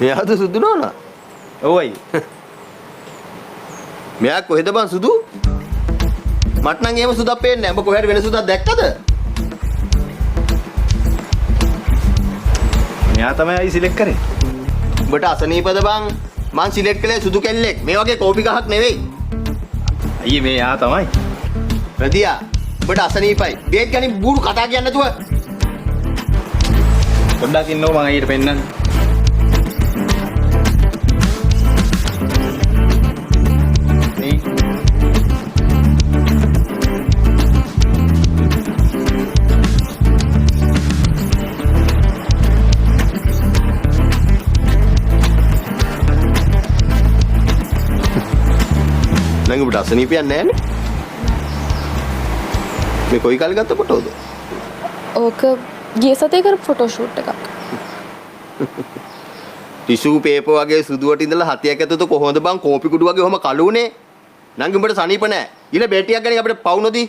මෙයාද සුදු නෝනා? ඔවයි. මෙයා කොහෙද බං සුදු? මට නම් එහෙම සුදක් පේන්නේ නැහැ. ඔබ කොහෙද වෙන සුදක් දැක්කද? මෙයා තමයි සිලෙක්ට් කරේ. උඹට අසනීපද බං? මං සිලෙක්ට් කළේ සුදු කෙල්ලෙක්. මේ වගේ කෝපි ගහක් නෙවෙයි. අයියේ මේ යා තමයි. රදියා උඹට අසනීපයි. බේත් ගනින් බූරු කතා කියන්නේ නැතුව. පොඩ්ඩක් ඉන්නව මං අයියට පෙන්නන්න. නංගි උඹට අසනීපයක් නැහැ නේ? මේ කොයි කාලේ ගත්ත ෆොටෝද? ඕක ගිය සතියේ කරපු ෆොටෝ ෂූට් එකක්. ටිෂු පේපර් වගේ සුදුවට ඉඳලා හතියක් ඇතුළත කොහොමද බං කෝපි කුඩු වගේ ඔහම කළු උනේ? නංගි උඹට සනීප නැහැ. ඊළ බෙටියක් ගනින් අපිට පවු නොදී.